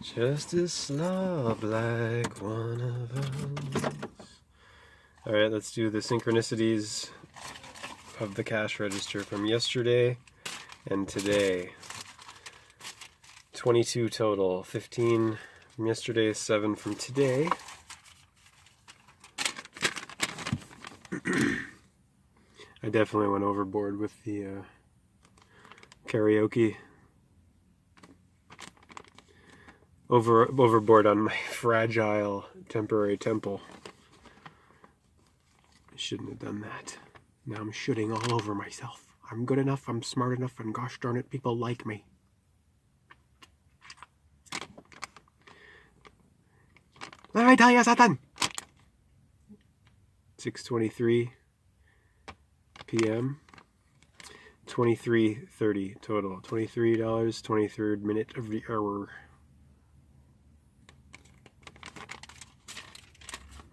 Just a slob like one of us. Alright, let's do the synchronicities of the cash register from yesterday and today. 22 total, 15 from yesterday, 7 from today. I definitely went overboard with the karaoke. Overboard on my fragile temporary temple. I shouldn't have done that. Now I'm shooting all over myself. I'm good enough, I'm smart enough, and gosh darn it, people like me. Let me tell you something! 6:23 p.m. 23:30 total. $23, 23rd minute of the hour.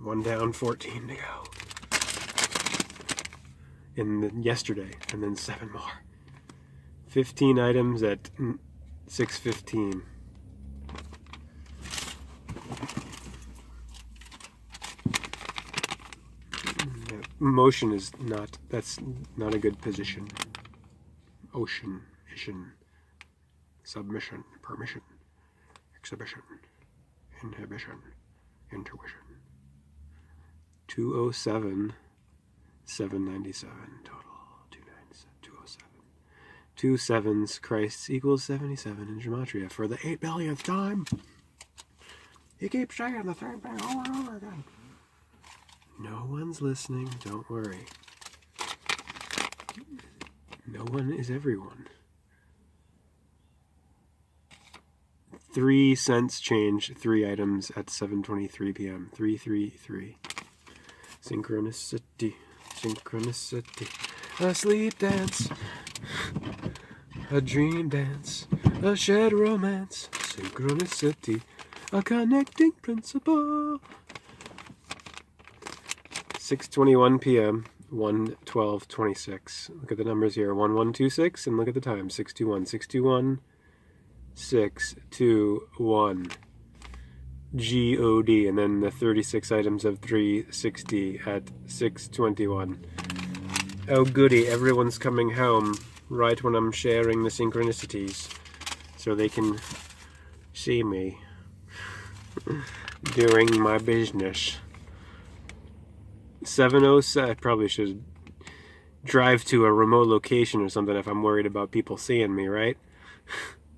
One down, 14 to go. Yesterday, and then 7 more. 15 items at 6:15. Motion is not, that's not a good position. Ocean, vision, submission, permission, exhibition, inhibition, intuition. 207, 797 total. 207. 2 sevens, Christ equals 77 in gematria for the 8 billionth time. He keeps saying the same thing over and over again. No one's listening, don't worry. No one is everyone. 3 cents change, 3 items at 7:23 p.m. 333. Synchronicity, synchronicity. A sleep dance, a dream dance, a shared romance. Synchronicity, a connecting principle. 6:21 p.m. 1:12:26. Look at the numbers here. 1126, and look at the time. 621. 621. 621. G-O-D, and then the 36 items of 360 at 6:21. Oh goody, everyone's coming home right when I'm sharing the synchronicities, so they can see me doing my business. 7:07. I probably should drive to a remote location or something if I'm worried about people seeing me, right?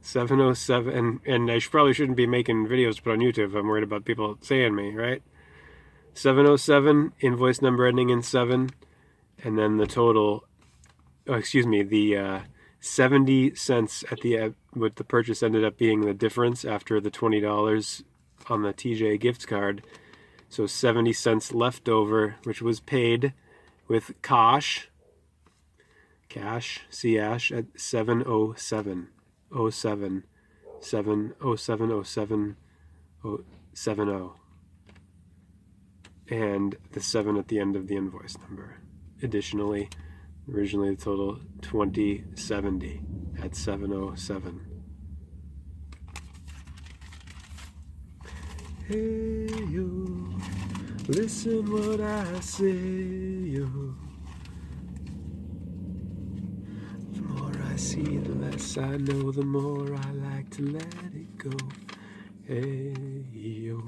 7:07, and I probably shouldn't be making videos to put on YouTube if I'm worried about people seeing me, right? 7:07, invoice number ending in 7, and then the total, the 70 cents at the what the purchase ended up being the difference after the $20 on the TJ gift card. So 70 cents left over, which was paid with cash, C-ash at 7:07. 07 70707 70, and the 7 at the end of the invoice number. Additionally, originally the total 2070 at 7:07. Hey you, listen what I say yo. The more I see, the less I know, the more I like to let it go. Hey, yo.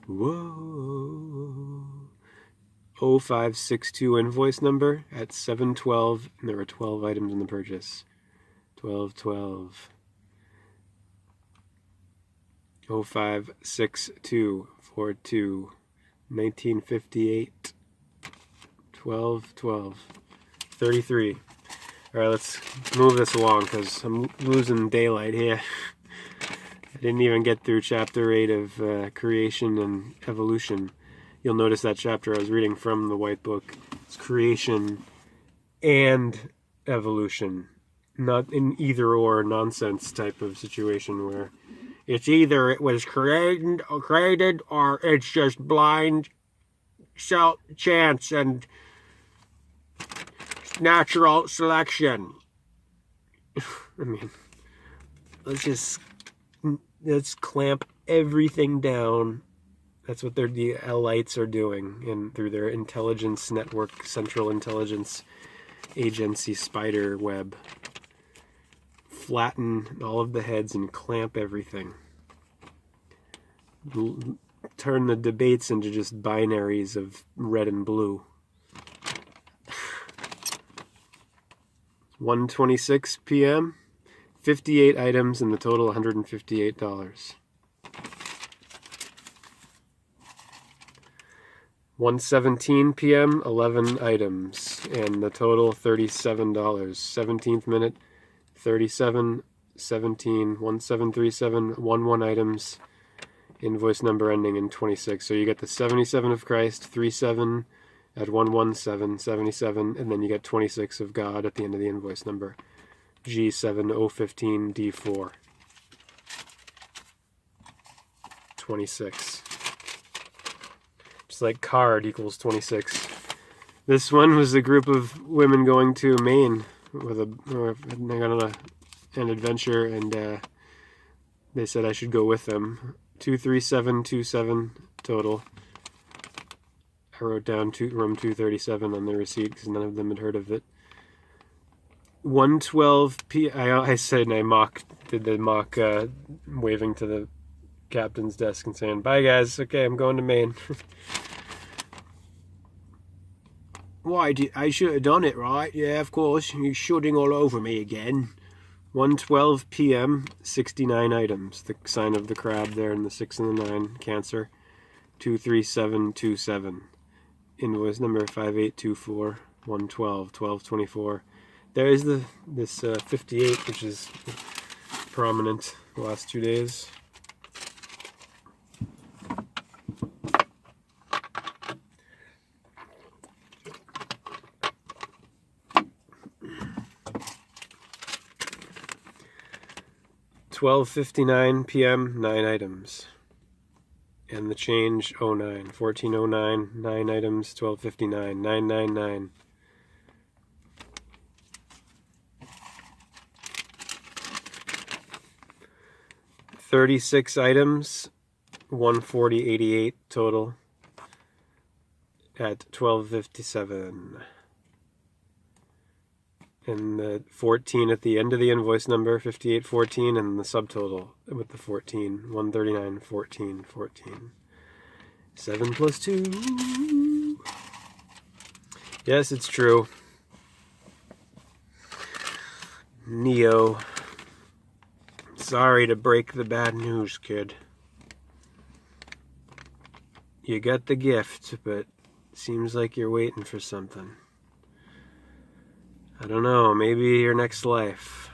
Whoa. 0562 invoice number at 7:12, and there were 12 items in the purchase. 1212. 0562 42 1958 1212 33. Alright, let's move this along because I'm losing daylight here. I didn't even get through chapter 8 of creation and evolution. You'll notice that chapter I was reading from the white book. It's creation and evolution. Not an either or nonsense type of situation where it's either it was created or it's just blind chance and natural selection. I mean, let's just let's clamp everything down. That's what their DLites are doing through their intelligence network, Central Intelligence Agency spider web. Flatten all of the heads and clamp everything. Turn the debates into just binaries of red and blue. 1:26 p.m. 58 items and the total $158. 1:17 p.m. 11 items and the total $37. 17th minute 37 17 1737 11 items. Invoice number ending in 26. So you get the 77 of Christ, 37 at 117, 77, and then you get 26 of God at the end of the invoice number. G7015 D4. 26. Just like card equals 26. This one was a group of women going to Maine with an adventure, and they said I should go with them. 23727 total. I wrote down room 237 on the receipt because none of them had heard of it. 1:12 p.m. I said, and I did the mock waving to the captain's desk and saying, "Bye guys, okay, I'm going to Maine." Why, I should have done it, right? Yeah, of course, you're shooting all over me again. 1:12 p.m., 69 items. The sign of the crab there in the 6 and the 9, Cancer. 23727. Invoice number 5824, 112, 1224. There is this 58, which is prominent the last 2 days. $12:59 p.m., 9 items. And the change 09, 1409, 9 items, 12:59, 999. $36 items, 140.88 total at 12:57. And the 14 at the end of the invoice number, 5814, and the subtotal with the 14, 139, 14, 14. 7 plus 2. Yes, it's true. Neo. Sorry to break the bad news, kid. You got the gift, but seems like you're waiting for something. I don't know, maybe your next life.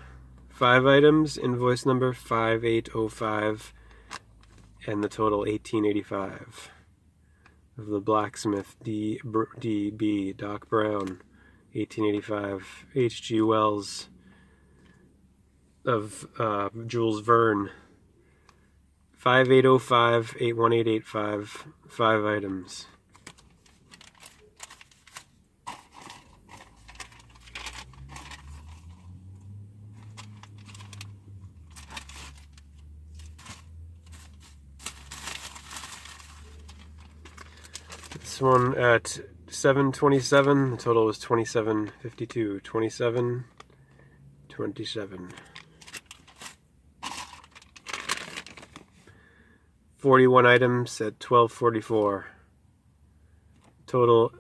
5 items, invoice number 5805, and the total 1885. Of the blacksmith, D.B. Doc Brown, 1885. H.G. Wells, of Jules Verne, 5805, 81885, 5 items. This one at 727, the total was 2752, 2727. 41 items at 1244. Total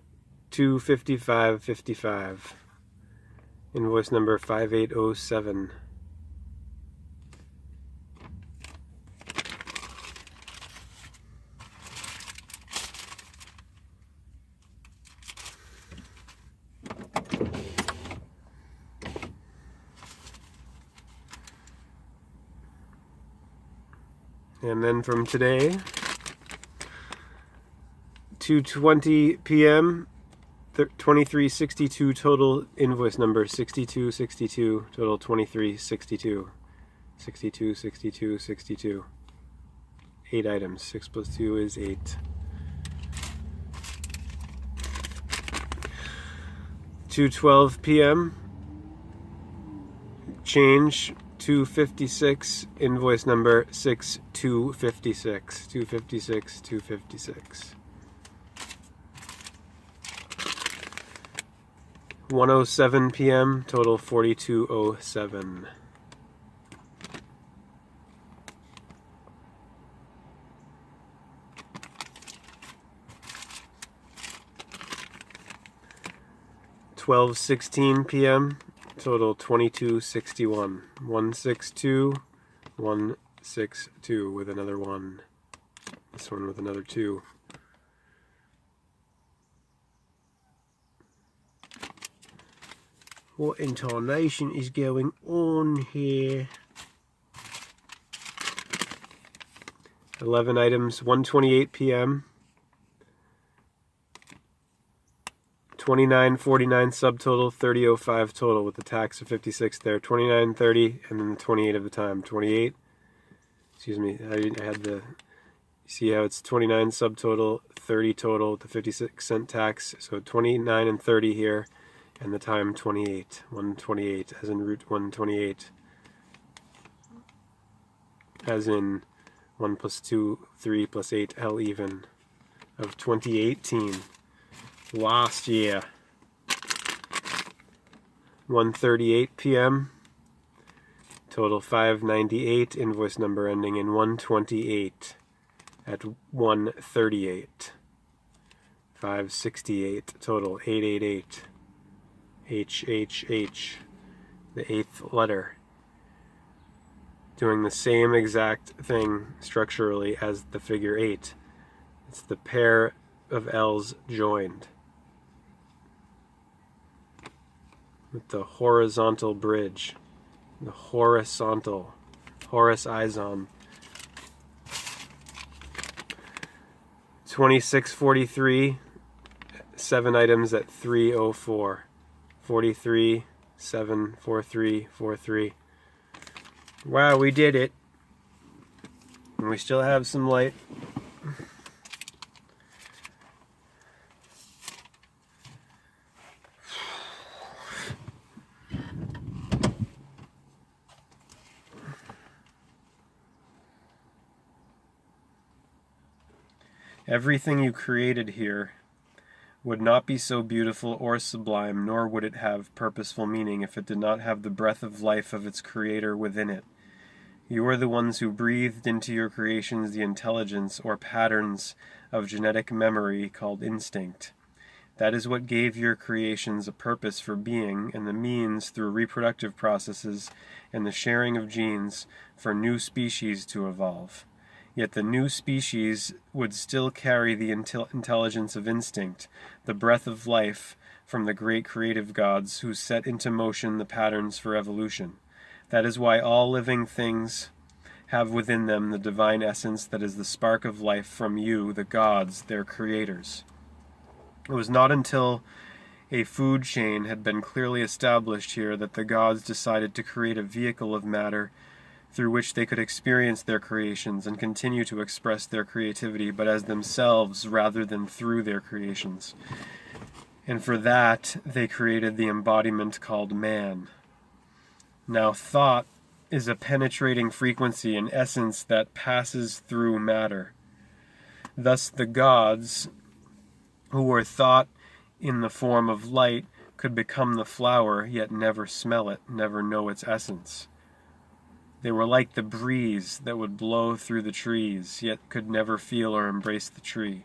255.55. Invoice number 5807. And then from today, 2:20 p.m., 2362 total, invoice number 6262, total 2362, 62, 62, 62. 8 items, 6 plus 2 is 8. 2:12 p.m., change 256, invoice number 6256. 256, 256. 1:07 p.m., total 4207. $12:16 p.m., total 2261. 162, 162 with another 1. This one with another 2. What intonation is going on here? 11 items, 1:28 p.m. 29.49 subtotal, 30.05 total with the tax of 56 there. 29.30 and then the 28 of the time. 28. Excuse me. I had the. See how it's 29 subtotal, 30 total with the 56-cent tax. So 29 and 30 here, and the time 28. 128 as in root 128. As in 1 plus 2, 3 plus 8, L even of 2018. Last year. 1:38 p.m. Total 598. Invoice number ending in 128 at 138. 568 total 888. HHH. The 8th letter. Doing the same exact thing structurally as the figure 8. It's the pair of L's joined. With the horizontal bridge. The horizontal. Horizon. 2643. 7 items at 304. 43, 7, 43, 43. Wow, we did it. And we still have some light. Everything you created here would not be so beautiful or sublime, nor would it have purposeful meaning if it did not have the breath of life of its creator within it. You are the ones who breathed into your creations the intelligence or patterns of genetic memory called instinct. That is what gave your creations a purpose for being and the means through reproductive processes and the sharing of genes for new species to evolve. Yet the new species would still carry the intelligence of instinct, the breath of life from the great creative gods who set into motion the patterns for evolution. That is why all living things have within them the divine essence that is the spark of life from you, the gods, their creators. It was not until a food chain had been clearly established here that the gods decided to create a vehicle of matter through which they could experience their creations and continue to express their creativity, but as themselves rather than through their creations. And for that, they created the embodiment called man. Now, thought is a penetrating frequency in essence that passes through matter. Thus, the gods, who were thought in the form of light, could become the flower, yet never smell it, never know its essence. They were like the breeze that would blow through the trees, yet could never feel or embrace the tree.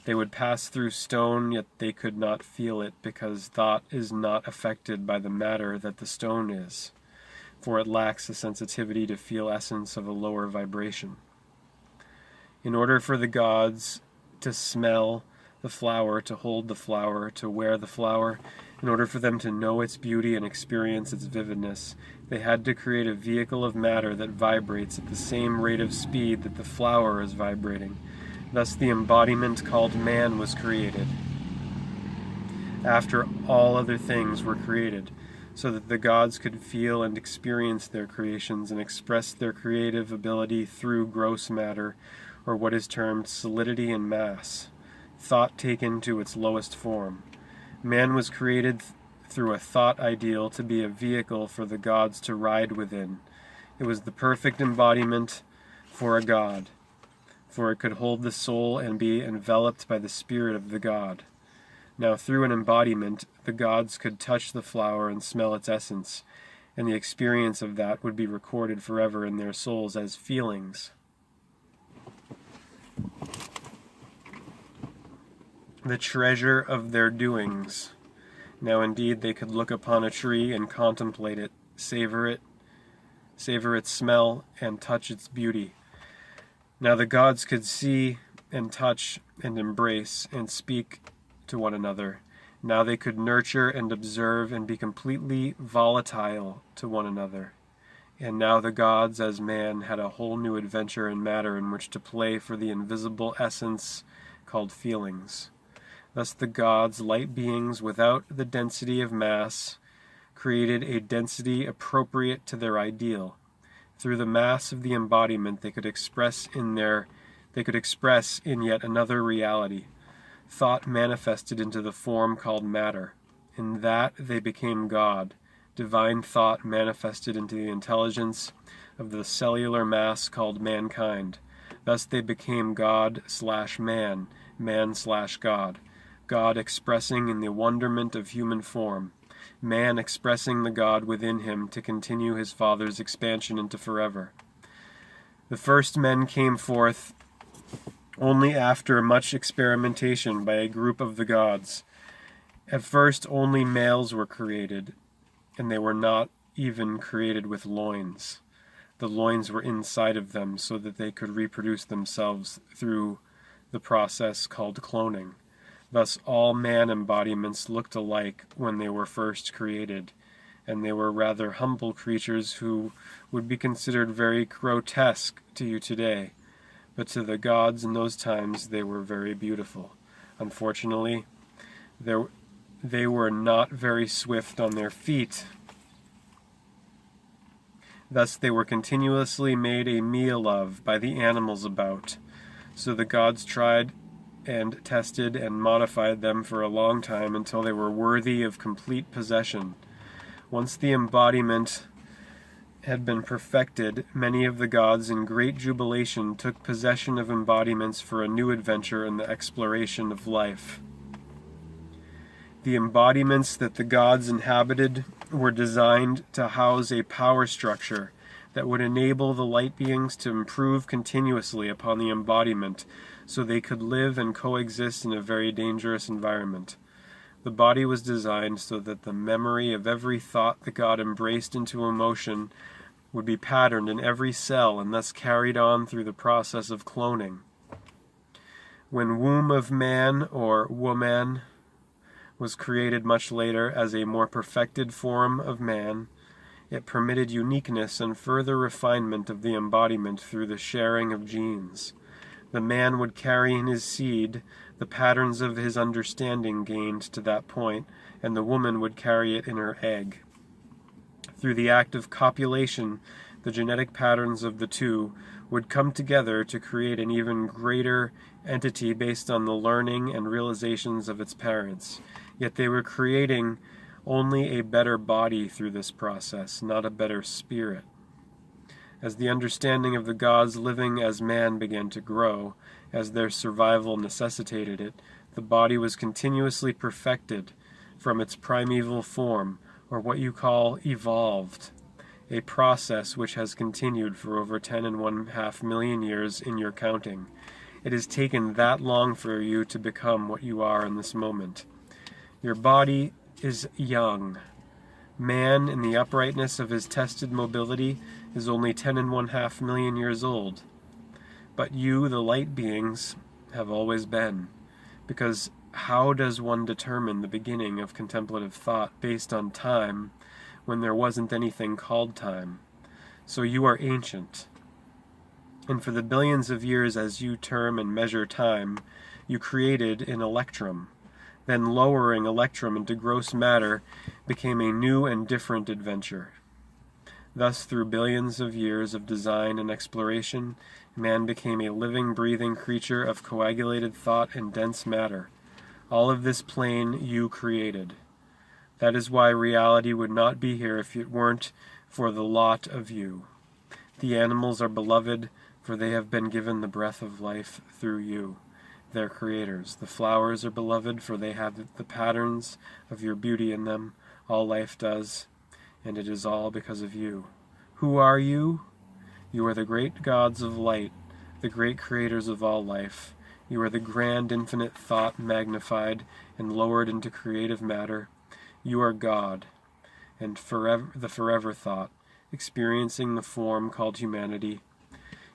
They would pass through stone, yet they could not feel it, because thought is not affected by the matter that the stone is, for it lacks the sensitivity to feel essence of a lower vibration. In order for the gods to smell the flower, to hold the flower, to wear the flower, in order for them to know its beauty and experience its vividness, they had to create a vehicle of matter that vibrates at the same rate of speed that the flower is vibrating. Thus the embodiment called man was created, after all other things were created, so that the gods could feel and experience their creations and express their creative ability through gross matter, or what is termed solidity and mass, thought taken to its lowest form. Man was created through a thought ideal to be a vehicle for the gods to ride within. It was the perfect embodiment for a god, for it could hold the soul and be enveloped by the spirit of the god. Now, through an embodiment, the gods could touch the flower and smell its essence, and the experience of that would be recorded forever in their souls as feelings. The treasure of their doings. Now, indeed, they could look upon a tree and contemplate it, savor its smell, and touch its beauty. Now the gods could see and touch and embrace and speak to one another. Now they could nurture and observe and be completely volatile to one another. And now the gods, as man, had a whole new adventure in matter in which to play for the invisible essence called feelings. Thus the gods, light beings without the density of mass, created a density appropriate to their ideal. Through the mass of the embodiment, they could express in yet another reality. Thought manifested into the form called matter. In that they became God. Divine thought manifested into the intelligence of the cellular mass called mankind. Thus they became God/man, man/God. God expressing in the wonderment of human form. Man expressing the God within him to continue his Father's expansion into forever. The first men came forth only after much experimentation by a group of the gods. At first only males were created, and they were not even created with loins. The loins were inside of them so that they could reproduce themselves through the process called cloning. Thus all man embodiments looked alike when they were first created, and they were rather humble creatures who would be considered very grotesque to you today. But to the gods in those times they were very beautiful. Unfortunately, they were not very swift on their feet. Thus they were continuously made a meal of by the animals about. So the gods tried and tested and modified them for a long time until they were worthy of complete possession. Once the embodiment had been perfected, many of the gods in great jubilation took possession of embodiments for a new adventure in the exploration of life. The embodiments that the gods inhabited were designed to house a power structure that would enable the light beings to improve continuously upon the embodiment so they could live and coexist in a very dangerous environment. The body was designed so that the memory of every thought the god embraced into emotion would be patterned in every cell and thus carried on through the process of cloning. When womb of man or woman was created much later as a more perfected form of man, it permitted uniqueness and further refinement of the embodiment through the sharing of genes. The man would carry in his seed the patterns of his understanding gained to that point, and the woman would carry it in her egg. Through the act of copulation, the genetic patterns of the two would come together to create an even greater entity based on the learning and realizations of its parents. Yet they were creating only a better body through this process, not a better spirit. As the understanding of the gods living as man began to grow, as their survival necessitated it, the body was continuously perfected from its primeval form, or what you call evolved, a process which has continued for over 10.5 million years in your counting. It has taken that long for you to become what you are in this moment. Your body is young. Man, in the uprightness of his tested mobility, is only 10.5 million years old. But you, the light beings, have always been. Because how does one determine the beginning of contemplative thought based on time when there wasn't anything called time? So you are ancient. And for the billions of years as you term and measure time, you created an electrum. Then lowering electrum into gross matter became a new and different adventure. Thus, through billions of years of design and exploration, man became a living, breathing creature of coagulated thought and dense matter. All of this plane you created. That is why reality would not be here if it weren't for the lot of you. The animals are beloved, for they have been given the breath of life through you, their creators. The flowers are beloved, for they have the patterns of your beauty in them. All life does, and it is all because of you. Who are you? You are the great gods of light, the great creators of all life. You are the grand infinite thought magnified and lowered into creative matter. You are God, and the forever thought, experiencing the form called humanity.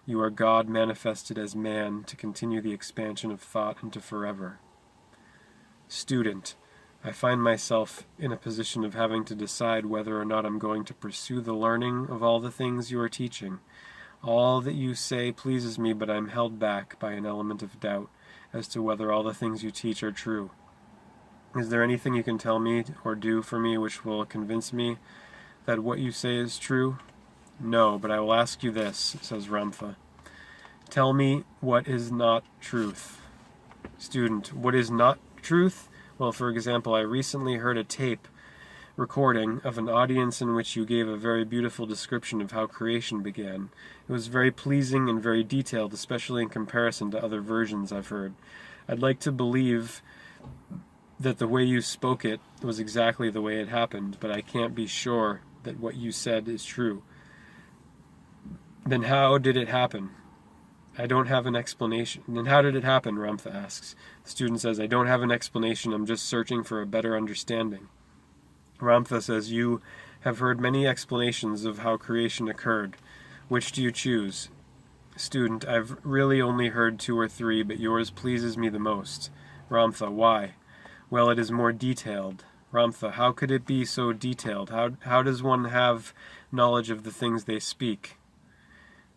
You are God manifested as man to continue the expansion of thought into forever. Student, I find myself in a position of having to decide whether or not I'm going to pursue the learning of all the things you are teaching. All that you say pleases me, but I'm held back by an element of doubt as to whether all the things you teach are true. Is there anything you can tell me or do for me which will convince me that what you say is true? No, but I will ask you this, says Ramtha. Tell me what is not truth. Student, what is not truth? Well, for example, I recently heard a tape recording of an audience in which you gave a very beautiful description of how creation began. It was very pleasing and very detailed, especially in comparison to other versions I've heard. I'd like to believe that the way you spoke it was exactly the way it happened, but I can't be sure that what you said is true. Then how did it happen? I don't have an explanation. Then how did it happen, Ramtha asks. The student says, I don't have an explanation, I'm just searching for a better understanding. Ramtha says, you have heard many explanations of how creation occurred. Which do you choose? Student, I've really only heard 2 or 3, but yours pleases me the most. Ramtha, why? Well, it is more detailed. Ramtha, how could it be so detailed? How does one have knowledge of the things they speak?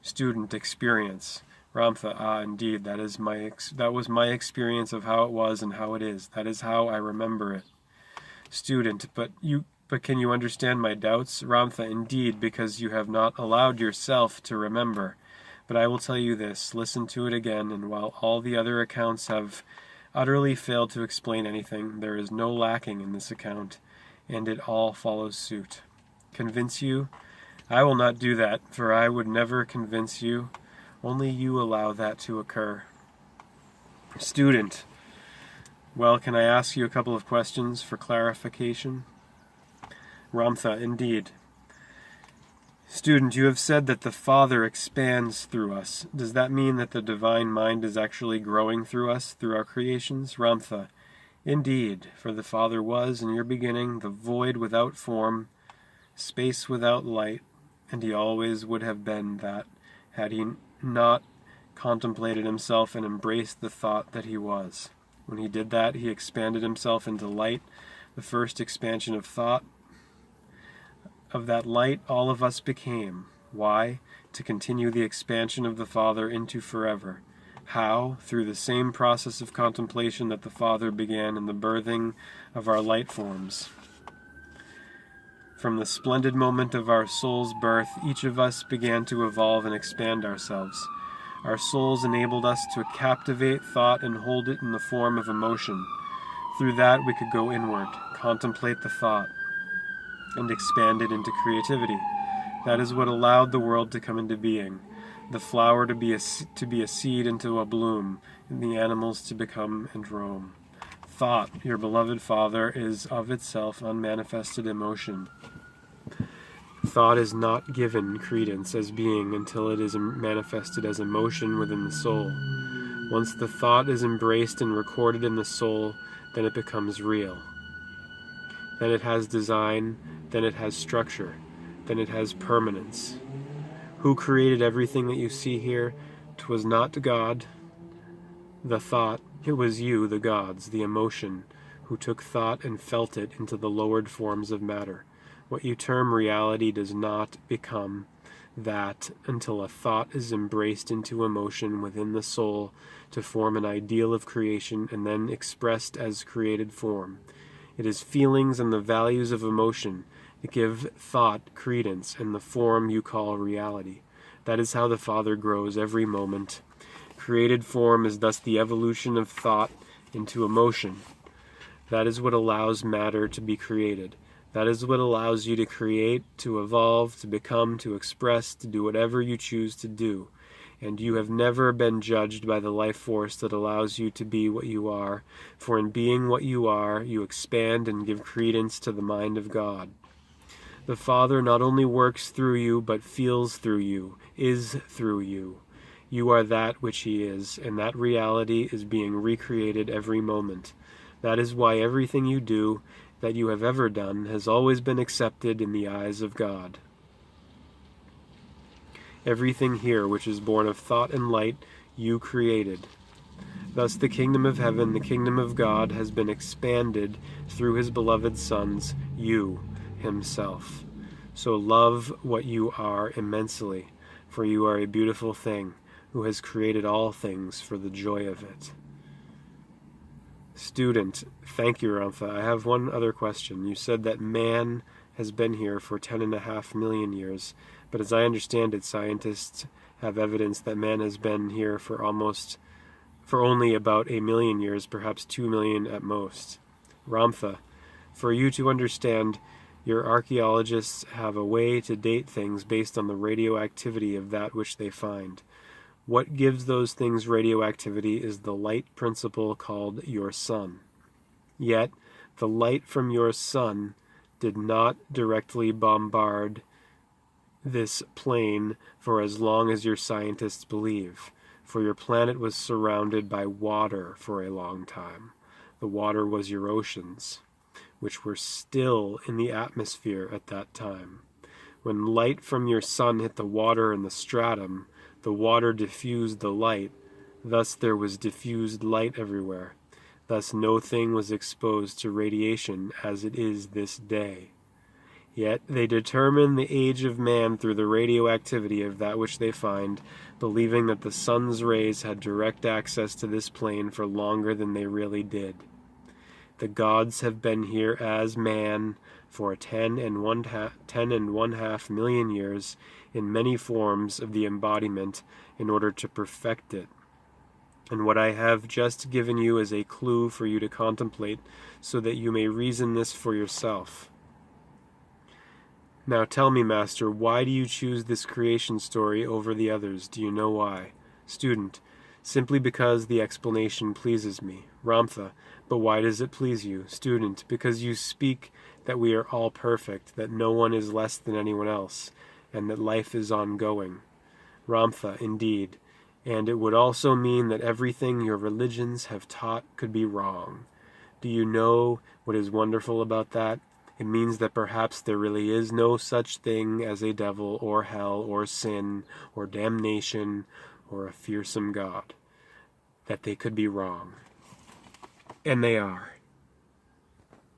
Student, experience. Ramtha, indeed, that was my experience of how it was and how it is. That is how I remember it. Student, but can you understand my doubts? Ramtha, indeed, because you have not allowed yourself to remember. But I will tell you this, listen to it again, and while all the other accounts have utterly failed to explain anything, there is no lacking in this account, and it all follows suit. Convince you? I will not do that, for I would never convince you. Only you allow that to occur. Student, well, can I ask you a couple of questions for clarification? Ramtha, indeed. Student, you have said that the Father expands through us. Does that mean that the divine mind is actually growing through us, through our creations? Ramtha, indeed, for the Father was, in your beginning, the void without form, space without light, and he always would have been that, had he not contemplated himself and embraced the thought that he was. When he did that, he expanded himself into light, the first expansion of thought. Of that light, all of us became. Why? To continue the expansion of the Father into forever. How? Through the same process of contemplation that the Father began in the birthing of our light forms. From the splendid moment of our soul's birth, each of us began to evolve and expand ourselves. Our souls enabled us to captivate thought and hold it in the form of emotion. Through that, we could go inward, contemplate the thought, and expand it into creativity. That is what allowed the world to come into being, the flower to be a seed into a bloom, and the animals to become and roam. Thought, your beloved Father, is of itself unmanifested emotion. Thought is not given credence as being until it is manifested as emotion within the soul. Once the thought is embraced and recorded in the soul, then it becomes real. Then it has design, then it has structure, then it has permanence. Who created everything that you see here? 'Twas not God, the thought, it was you, the gods, the emotion, who took thought and felt it into the lowered forms of matter. What you term reality does not become that until a thought is embraced into emotion within the soul to form an ideal of creation and then expressed as created form. It is feelings and the values of emotion that give thought credence and the form you call reality. That is how the Father grows every moment. Created form is thus the evolution of thought into emotion. That is what allows matter to be created. That is what allows you to create, to evolve, to become, to express, to do whatever you choose to do. And you have never been judged by the life force that allows you to be what you are, for in being what you are, you expand and give credence to the mind of God. The Father not only works through you, but feels through you, is through you. You are that which He is, and that reality is being recreated every moment. That is why everything you do, that you have ever done, has always been accepted in the eyes of God. Everything here which is born of thought and light, you created. Thus the kingdom of heaven, the kingdom of God, has been expanded through His beloved sons, you, Himself. So love what you are immensely, for you are a beautiful thing, who has created all things for the joy of it. Student, thank you, Ramtha. I have one other question. You said that man has been here for 10.5 million years, but as I understand it, scientists have evidence that man has been here for only about 1 million years, perhaps 2 million at most. Ramtha, for you to understand, your archaeologists have a way to date things based on the radioactivity of that which they find. What gives those things radioactivity is the light principle called your sun. Yet, the light from your sun did not directly bombard this plane for as long as your scientists believe, for your planet was surrounded by water for a long time. The water was your oceans, which were still in the atmosphere at that time. When light from your sun hit the water in the stratum, the water diffused the light, thus there was diffused light everywhere. Thus no thing was exposed to radiation as it is this day. Yet they determine the age of man through the radioactivity of that which they find, believing that the sun's rays had direct access to this plane for longer than they really did. The gods have been here as man for 10.5 million years in many forms of the embodiment in order to perfect it. And what I have just given you is a clue for you to contemplate so that you may reason this for yourself. Now tell me, Master, why do you choose this creation story over the others? Do you know why? Student, simply because the explanation pleases me. Ramtha, but why does it please you? Student, because you speak that we are all perfect, that no one is less than anyone else, and that life is ongoing. Ramtha, indeed, and it would also mean that everything your religions have taught could be wrong. Do you know what is wonderful about that? It means that perhaps there really is no such thing as a devil or hell or sin or damnation or a fearsome God. That they could be wrong. And they are.